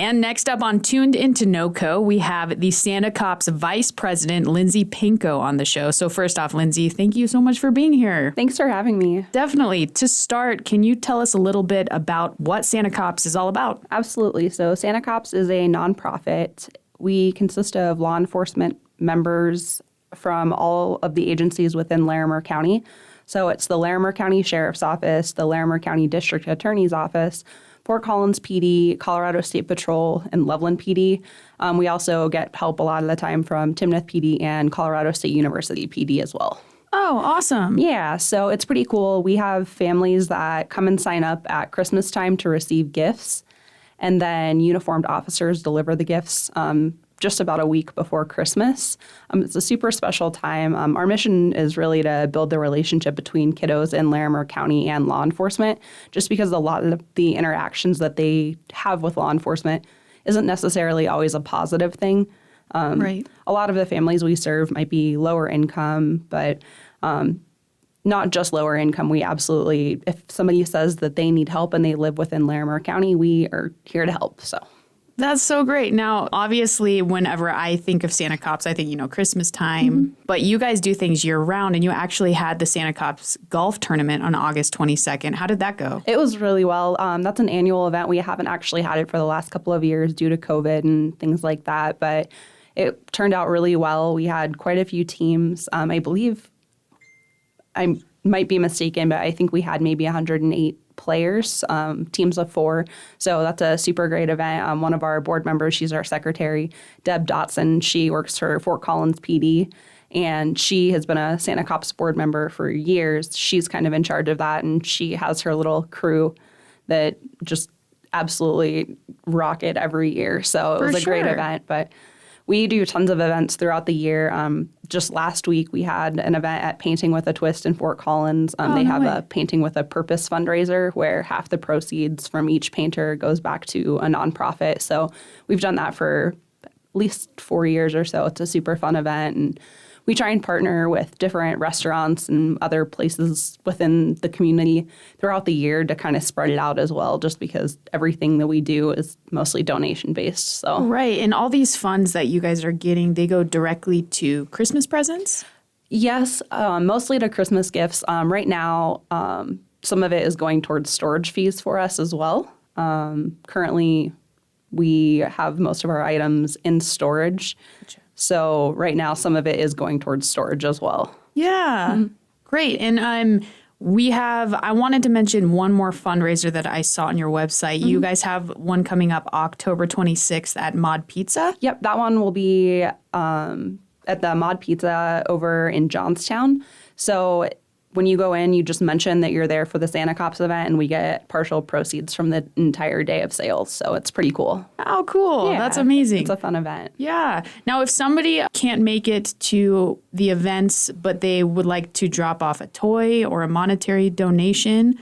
And next up on Tuned Into NoCo, we have the Santa Cops Vice President, Lindsay Panyko, on the show. So first off, Lindsay, thank you so much for being here. Thanks for having me. Definitely. To start, can you tell us a little bit about what Santa Cops is all about? Absolutely. So Santa Cops is a nonprofit. We consist of law enforcement members from all of the agencies within Larimer County. So it's the Larimer County Sheriff's Office, the Larimer County District Attorney's Office, Fort Collins PD, Colorado State Patrol, and Loveland PD. We also get help a lot of the time from Timnath PD and Colorado State University PD as well. Oh, awesome. Yeah, so it's pretty cool. We have families that come and sign up at Christmas time to receive gifts, and then uniformed officers deliver the gifts just about a week before Christmas. It's a super special time. Our mission is really to build the relationship between kiddos in Larimer County and law enforcement, just because a lot of the interactions that they have with law enforcement isn't necessarily always a positive thing. Right. A lot of the families we serve might be lower income, but not just lower income. We absolutely, if somebody says that they need help and they live within Larimer County, we are here to help. So. That's so great. Now, obviously, whenever I think of Santa Cops, I think, Christmas time. But you guys do things year round, and you actually had the Santa Cops golf tournament on August 22nd. How did that go? It was really well. That's an annual event. We haven't actually had it for the last couple of years due to COVID and things like that. But it turned out really well. We had quite a few teams. I believe, I might be mistaken, but I think we had maybe 108 players, teams of 4. So that's a super great event. One of our board members, she's our secretary, Deb Dotson. She works for Fort Collins PD, and she has been a Santa Cops board member for years. She's kind of in charge of that, and she has her little crew that just absolutely rock it every year. So it was a great event. But we do tons of events throughout the year. Just last week, we had an event at Painting with a Twist in Fort Collins. They have a Painting with a Purpose fundraiser where half the proceeds from each painter goes back to a nonprofit. So we've done that for at least 4 years or so. It's a super fun event. And we try and partner with different restaurants and other places within the community throughout the year to kind of spread it out as well, just because everything that we do is mostly donation-based. So Right. And all these funds that you guys are getting, they go directly to Christmas presents? Yes, mostly to Christmas gifts. Right now, some of it is going towards storage fees for us as well. Currently, we have most of our items in storage. Gotcha. So right now, some of it is going towards storage as well. Yeah, great. And I wanted to mention one more fundraiser that I saw on your website. You guys have one coming up October 26th at Mod Pizza. Yep, that one will be at the Mod Pizza over in Johnstown. So when you go in, you just mention that you're there for the Santa Cops event, and we get partial proceeds from the entire day of sales. So it's pretty cool. Oh, cool. Yeah, that's amazing. It's a fun event. Yeah. Now, if somebody can't make it to the events, but they would like to drop off a toy or a monetary donation,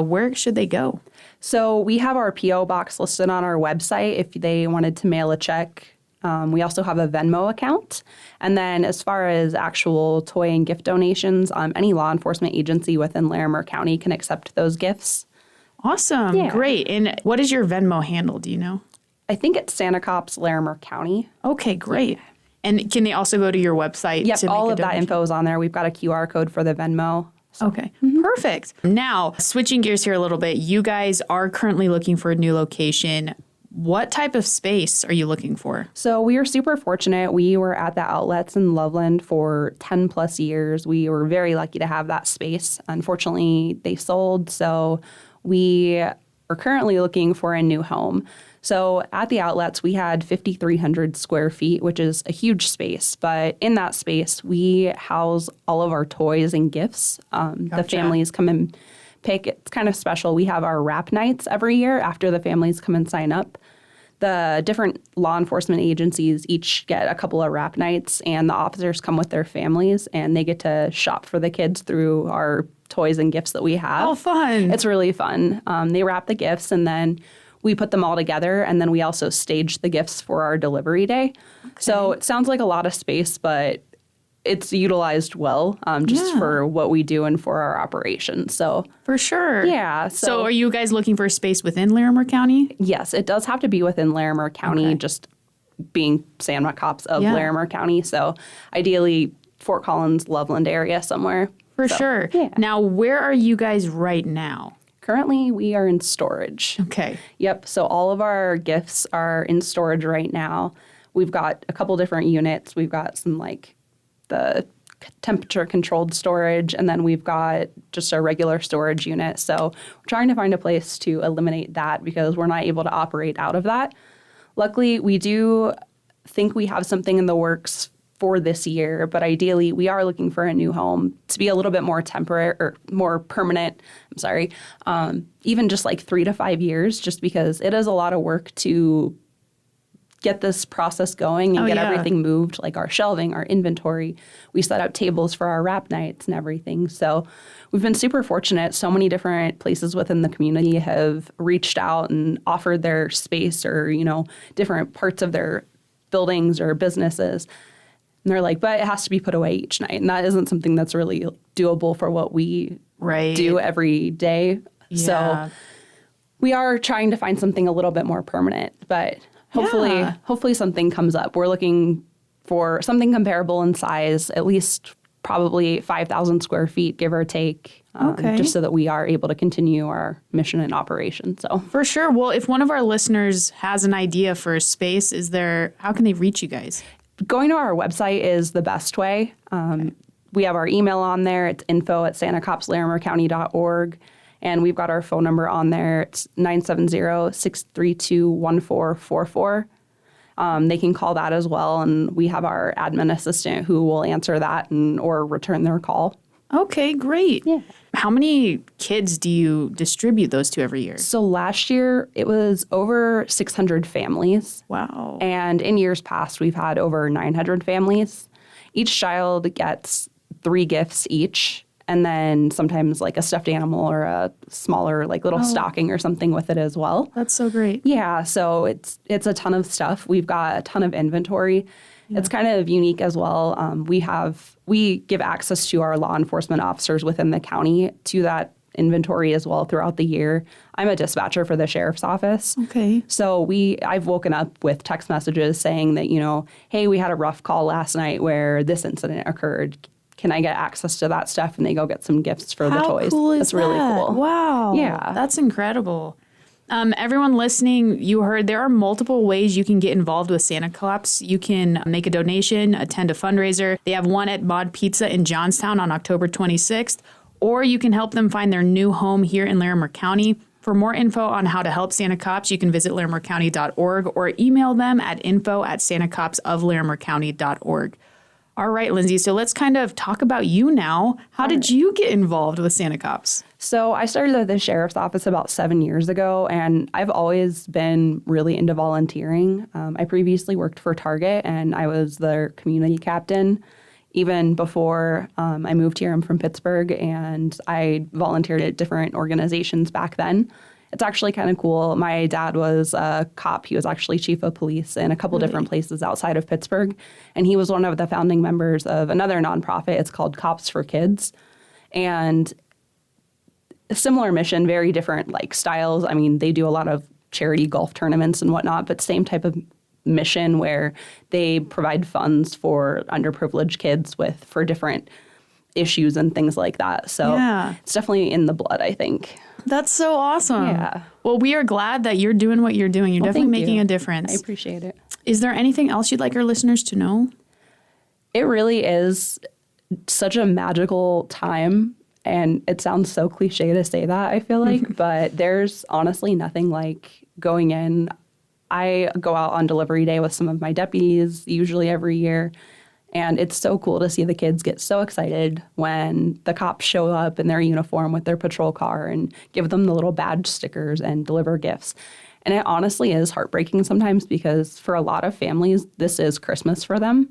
where should they go? So we have our P.O. box listed on our website if they wanted to mail a check. We also have a Venmo account. And then as far as actual toy and gift donations, any law enforcement agency within Larimer County can accept those gifts. Awesome. Yeah. Great. And what is your Venmo handle? Do you know? I think it's Santa Cops Larimer County. Okay, great. Yeah. And can they also go to your website? Yep, all of that info is on there. We've got a QR code for the Venmo. So. Okay, perfect. Now, switching gears here a little bit, you guys are currently looking for a new location. What type of space are you looking for? So we are super fortunate. We were at the outlets in Loveland for 10 plus years. We were very lucky to have that space. Unfortunately, they sold, so we are currently looking for a new home. So at the outlets, we had 5,300 square feet, which is a huge space. But in that space, we house all of our toys and gifts. The families come and pick. It's kind of special. We have our wrap nights every year after the families come and sign up. The different law enforcement agencies each get a couple of wrap nights, and the officers come with their families, and they get to shop for the kids through our toys and gifts that we have. Oh, fun. It's really fun. They wrap the gifts, and then we put them all together, and then we also stage the gifts for our delivery day. Okay. So it sounds like a lot of space, but it's utilized well, just for what we do and for our operations. So For sure. yeah. So are you guys looking for a space within Larimer County? Yes, it does have to be within Larimer County, just being Santa Cops of Larimer County. So ideally, Fort Collins, Loveland area somewhere. For sure. Yeah. Now, where are you guys right now? Currently, we are in storage. Okay. Yep. So all of our gifts are in storage right now. We've got a couple different units. We've got some like the temperature controlled storage, and then we've got just a regular storage unit. So we're trying to find a place to eliminate that because we're not able to operate out of that. Luckily, we do think we have something in the works for this year, but ideally we are looking for a new home to be a little bit more temporary or more permanent. I'm sorry, even just like 3 to 5 years, just because it is a lot of work to get this process going and get everything moved, like our shelving, our inventory. We set up tables for our wrap nights and everything. So we've been super fortunate. So many different places within the community have reached out and offered their space or, different parts of their buildings or businesses. And they're like, but it has to be put away each night. And that isn't something that's really doable for what we do every day. Yeah. So we are trying to find something a little bit more permanent, but hopefully something comes up. We're looking for something comparable in size, at least probably 5,000 square feet, give or take, just so that we are able to continue our mission and operation. So for sure. Well, if one of our listeners has an idea for a space, how can they reach you guys? Going to our website is the best way. We have our email on there. It's info@santacopslarimercounty.org. And we've got our phone number on there. It's 970-632-1444. They can call that as well. And we have our admin assistant who will answer that or return their call. Okay, great. Yeah. How many kids do you distribute those to every year? So last year, it was over 600 families. Wow. And in years past, we've had over 900 families. Each child gets 3 gifts each. And then sometimes like a stuffed animal or a smaller like little stocking or something with it as well. That's so great. Yeah, so it's a ton of stuff. We've got a ton of inventory. Yeah. It's kind of unique as well. We give access to our law enforcement officers within the county to that inventory as well throughout the year. I'm a dispatcher for the sheriff's office. Okay. So I've woken up with text messages saying that, hey, we had a rough call last night where this incident occurred. Can I get access to that stuff? And they go get some gifts for the toys. How cool is That's that? really cool. Wow. Yeah. That's incredible. Everyone listening, you heard there are multiple ways you can get involved with Santa Cops. You can make a donation, attend a fundraiser. They have one at Mod Pizza in Johnstown on October 26th. Or you can help them find their new home here in Larimer County. For more info on how to help Santa Cops, you can visit larimercounty.org or email them at info@santacopsoflarimercounty.org. All right, Lindsay, so let's kind of talk about you now. How did you get involved with Santa Cops? So I started at the sheriff's office about 7 years ago, and I've always been really into volunteering. I previously worked for Target, and I was their community captain. Even before I moved here, I'm from Pittsburgh, and I volunteered at different organizations back then. It's actually kind of cool. My dad was a cop. He was actually chief of police in a couple different places outside of Pittsburgh. And he was one of the founding members of another nonprofit. It's called Cops for Kids. And a similar mission, very different like styles. I mean, they do a lot of charity golf tournaments and whatnot, but same type of mission where they provide funds for underprivileged kids for different issues and things like that. So it's definitely in the blood, I think. That's so awesome. Yeah. Well, we are glad that you're doing what you're doing. You're definitely making a difference. I appreciate it. Is there anything else you'd like our listeners to know? It really is such a magical time. And it sounds so cliche to say that, I feel like, but there's honestly nothing like going in. I go out on delivery day with some of my deputies, usually every year. And it's so cool to see the kids get so excited when the cops show up in their uniform with their patrol car and give them the little badge stickers and deliver gifts. And it honestly is heartbreaking sometimes because for a lot of families, this is Christmas for them.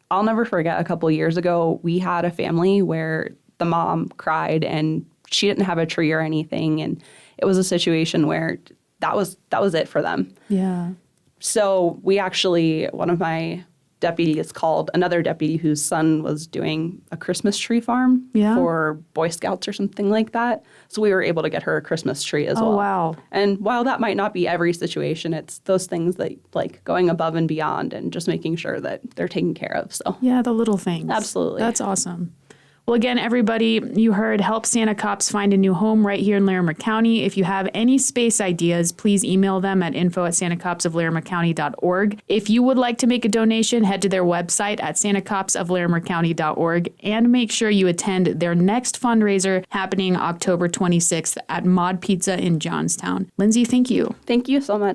I'll never forget a couple years ago, we had a family where the mom cried and she didn't have a tree or anything. And it was a situation where that was it for them. Yeah. So we actually, one of my deputy is called another deputy whose son was doing a Christmas tree farm for Boy Scouts or something like that. So we were able to get her a Christmas tree as well. Oh, wow. And while that might not be every situation, it's those things that like going above and beyond and just making sure that they're taken care of. So yeah, the little things. Absolutely. That's awesome. Well, again, everybody, you heard Help Santa Cops Find a New Home right here in Larimer County. If you have any space ideas, please email them at info@santacopsoflarimercounty.org. If you would like to make a donation, head to their website at santacopsoflarimercounty.org and make sure you attend their next fundraiser happening October 26th at Mod Pizza in Johnstown. Lindsay, thank you. Thank you so much.